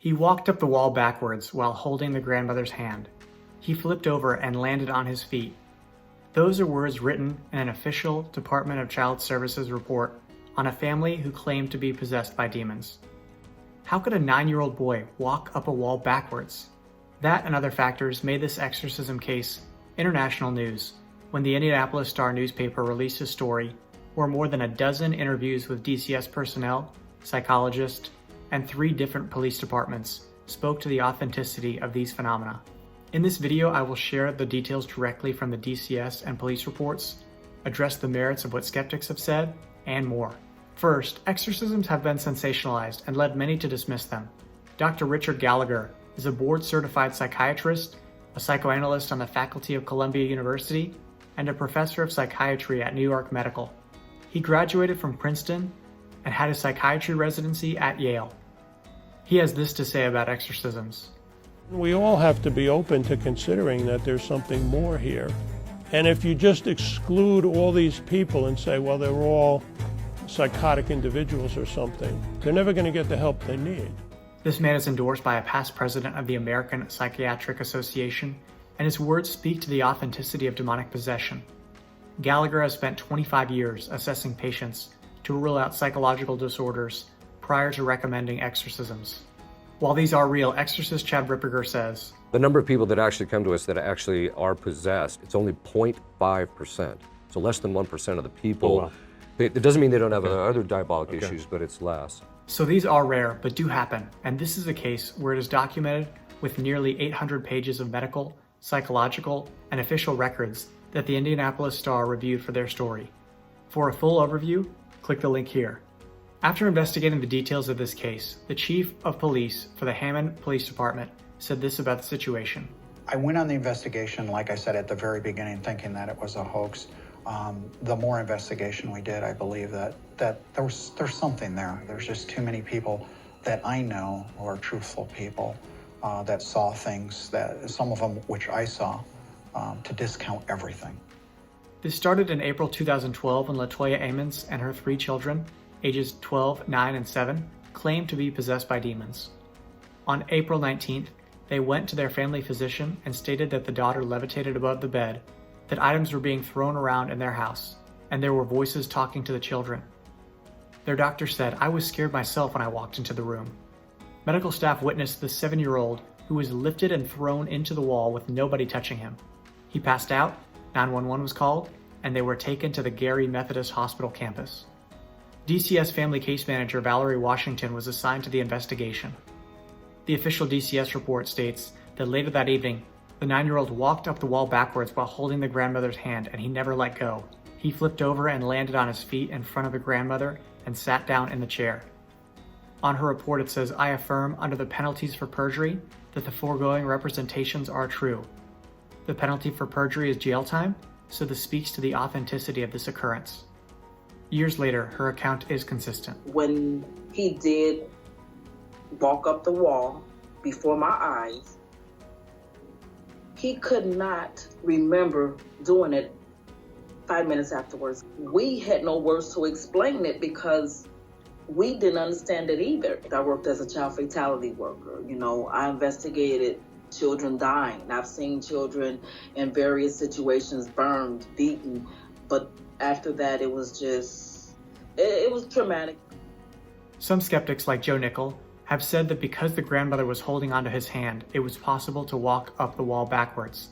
He walked up the wall backwards while holding the grandmother's hand. He flipped over and landed on his feet. Those are words written in an official Department of Child Services report on a family who claimed to be possessed by demons. How could a 9-year-old boy walk up a wall backwards? That and other factors made this exorcism case international news when the Indianapolis Star newspaper released a story where more than a dozen interviews with DCS personnel, psychologists, and 3 different police departments spoke to the authenticity of these phenomena. In this video, I will share the details directly from the DCS and police reports, address the merits of what skeptics have said, and more. First, exorcisms have been sensationalized and led many to dismiss them. Dr. Gallagher is a board-certified psychiatrist, a psychoanalyst on the faculty of Columbia University, and a professor of psychiatry at New York Medical. He graduated from Princeton and had a psychiatry residency at Yale. He has this to say about exorcisms. We all have to be open to considering that there's something more here. And if you just exclude all these people and say, well, they're all psychotic individuals or something, they're never going to get the help they need. This man is endorsed by a past president of the American Psychiatric Association, and his words speak to the authenticity of demonic possession. Gallagher has spent 25 years assessing patients to rule out psychological disorders prior to recommending exorcisms. While these are real, exorcist Chad Ripperger says, the number of people that actually come to us that actually are possessed, it's only 0.5%. So less than 1% of the people. Oh, wow. It doesn't mean they don't have other diabolic issues, but it's less. So these are rare, but do happen, and this is a case where it is documented with nearly 800 pages of medical, psychological, and official records that the Indianapolis Star reviewed for their story. For a full overview, click the link here. After investigating the details of this case, the chief of police for the Hammond Police Department said this about the situation. I went on the investigation, like I said at the very beginning, thinking that it was a hoax. The more investigation we did, I believe that there's something there. There's just too many people that I know who are truthful people that saw things, that some of them which I saw, to discount everything. This started in April 2012 when LaToya Ammons and her 3 children, ages 12, 9, and 7, claimed to be possessed by demons. On April 19th, they went to their family physician and stated that the daughter levitated above the bed, that items were being thrown around in their house, and there were voices talking to the children. Their doctor said, "I was scared myself when I walked into the room." Medical staff witnessed the 7-year-old who was lifted and thrown into the wall with nobody touching him. He passed out, 911 was called, and they were taken to the Gary Methodist Hospital campus. DCS Family Case Manager Valerie Washington was assigned to the investigation. The official DCS report states that later that evening, the 9-year-old walked up the wall backwards while holding the grandmother's hand, and he never let go. He flipped over and landed on his feet in front of the grandmother and sat down in the chair. On her report it says, "I affirm under the penalties for perjury that the foregoing representations are true." The penalty for perjury is jail time, so this speaks to the authenticity of this occurrence. Years later, her account is consistent. When he did walk up the wall before my eyes, he could not remember doing it 5 minutes afterwards. We had no words to explain it because we didn't understand it either. I worked as a child fatality worker. I investigated children dying. I've seen children in various situations burned, beaten, but after that it was traumatic. Some skeptics like Joe Nickel have said that because the grandmother was holding onto his hand, it was possible to walk up the wall backwards.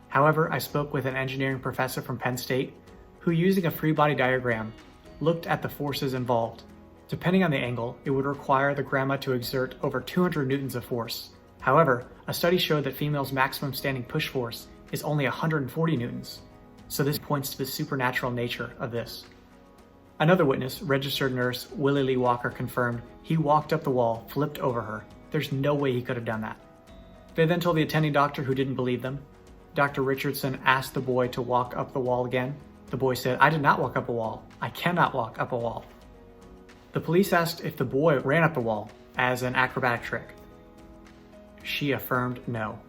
However, I spoke with an engineering professor from Penn State who, using a free body diagram, looked at the forces involved. Depending on the angle, it would require the grandma to exert over 200 newtons of force. However, a study showed that females' maximum standing push force is only 140 newtons. So this points to the supernatural nature of this. Another witness, registered nurse Willie Lee Walker, confirmed he walked up the wall, flipped over her. There's no way he could have done that. They then told the attending doctor, who didn't believe them. Dr. Richardson asked the boy to walk up the wall again. The boy said, "I did not walk up a wall. I cannot walk up a wall." The police asked if the boy ran up the wall as an acrobatic trick. She affirmed no.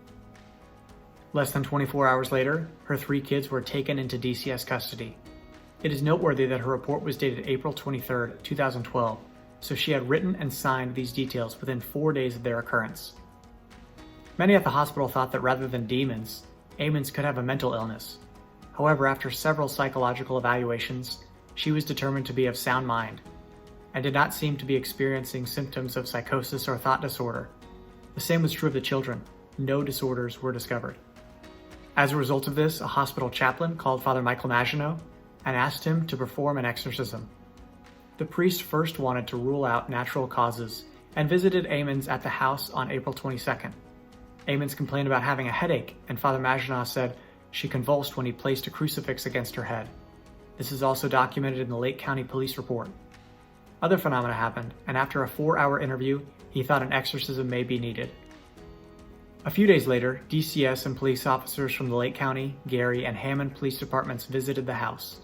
Less than 24 hours later, her 3 kids were taken into DCS custody. It is noteworthy that her report was dated April 23, 2012, so she had written and signed these details within 4 days of their occurrence. Many at the hospital thought that rather than demons, Ammons could have a mental illness. However, after several psychological evaluations, she was determined to be of sound mind and did not seem to be experiencing symptoms of psychosis or thought disorder. The same was true of the children. No disorders were discovered. As a result of this, a hospital chaplain called Father Michael Maginot and asked him to perform an exorcism. The priest first wanted to rule out natural causes and visited Ammons at the house on April 22nd. Ammons complained about having a headache, and Father Maginot said she convulsed when he placed a crucifix against her head. This is also documented in the Lake County Police report. Other phenomena happened, and after a 4-hour interview, he thought an exorcism may be needed. A few days later, DCS and police officers from the Lake County, Gary, and Hammond police departments visited the house.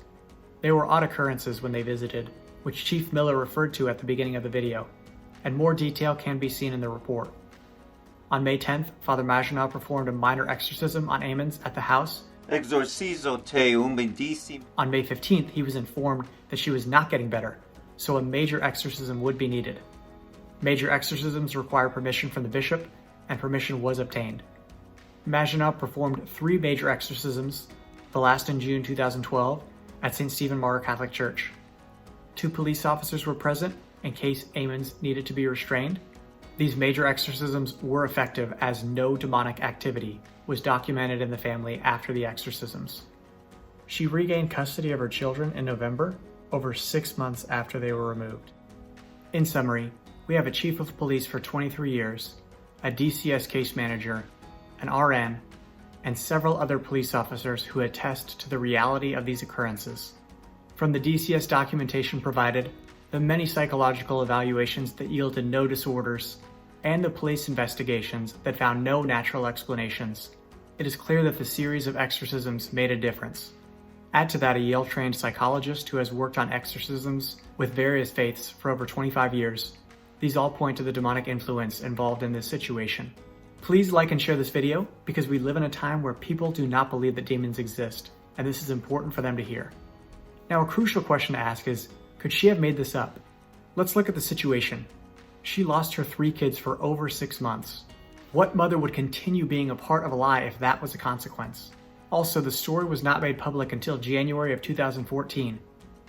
There were odd occurrences when they visited, which Chief Miller referred to at the beginning of the video, and more detail can be seen in the report. On May 10th, Father Maginot performed a minor exorcism on Ammons at the house. Exorcizo te bendici. On May 15th, he was informed that she was not getting better, so a major exorcism would be needed. Major exorcisms require permission from the bishop, and permission was obtained. Maginot performed 3 major exorcisms, the last in June 2012, at St. Stephen Martyr Catholic Church. 2 police officers were present in case Ammons needed to be restrained. These major exorcisms were effective as no demonic activity was documented in the family after the exorcisms. She regained custody of her children in November, over 6 months after they were removed. In summary, we have a chief of police for 23 years, a DCS case manager, an RN, and several other police officers who attest to the reality of these occurrences. From the DCS documentation provided, the many psychological evaluations that yielded no disorders, and the police investigations that found no natural explanations, it is clear that the series of exorcisms made a difference. Add to that a Yale-trained psychologist who has worked on exorcisms with various faiths for over 25 years. These all point to the demonic influence involved in this situation. Please like and share this video because we live in a time where people do not believe that demons exist, and this is important for them to hear. Now, a crucial question to ask is, could she have made this up? Let's look at the situation. She lost her 3 kids for over 6 months. What mother would continue being a part of a lie if that was a consequence? Also, the story was not made public until January of 2014.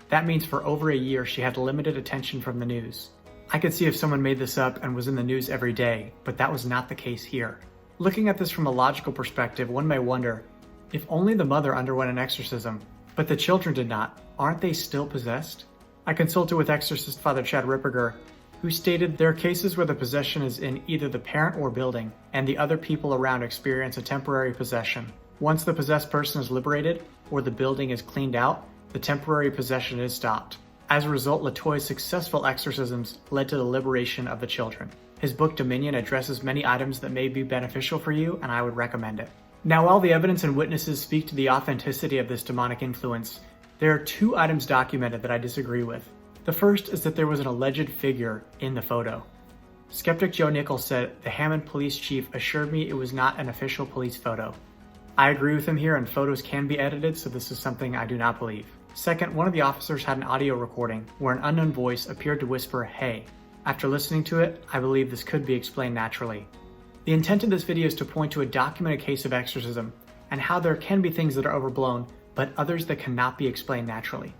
That means for over a year she had limited attention from the news. I could see if someone made this up and was in the news every day, but that was not the case here. Looking at this from a logical perspective, one may wonder, if only the mother underwent an exorcism, but the children did not, aren't they still possessed? I consulted with exorcist Father Chad Ripperger, who stated there are cases where the possession is in either the parent or building, and the other people around experience a temporary possession. Once the possessed person is liberated, or the building is cleaned out, the temporary possession is stopped. As a result, Latoya's successful exorcisms led to the liberation of the children. His book Dominion addresses many items that may be beneficial for you, and I would recommend it. Now, while the evidence and witnesses speak to the authenticity of this demonic influence, there are 2 items documented that I disagree with. The first is that there was an alleged figure in the photo. Skeptic Joe Nichols said, "The Hammond police chief assured me it was not an official police photo." I agree with him here, and photos can be edited, so this is something I do not believe. Second, one of the officers had an audio recording where an unknown voice appeared to whisper, "Hey." After listening to it, I believe this could be explained naturally. The intent of this video is to point to a documented case of exorcism and how there can be things that are overblown, but others that cannot be explained naturally.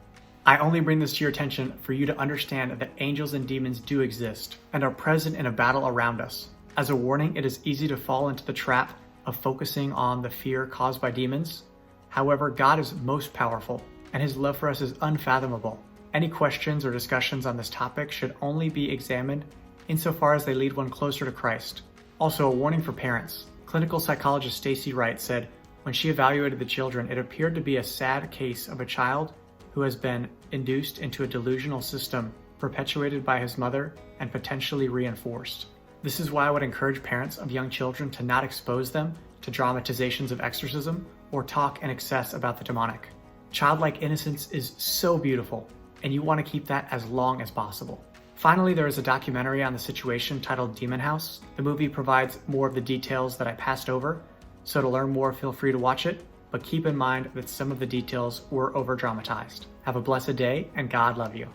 I only bring this to your attention for you to understand that angels and demons do exist and are present in a battle around us. As a warning, it is easy to fall into the trap of focusing on the fear caused by demons. However, God is most powerful, and his love for us is unfathomable. Any questions or discussions on this topic should only be examined insofar as they lead one closer to Christ. Also, a warning for parents. Clinical psychologist Stacy Wright said, when she evaluated the children, it appeared to be a sad case of a child who has been induced into a delusional system perpetuated by his mother and potentially reinforced. This is why I would encourage parents of young children to not expose them to dramatizations of exorcism or talk in excess about the demonic. Childlike innocence is so beautiful, and you want to keep that as long as possible. Finally, there is a documentary on the situation titled Demon House. The movie provides more of the details that I passed over, so to learn more, feel free to watch it, but keep in mind that some of the details were over-dramatized. Have a blessed day, and God love you.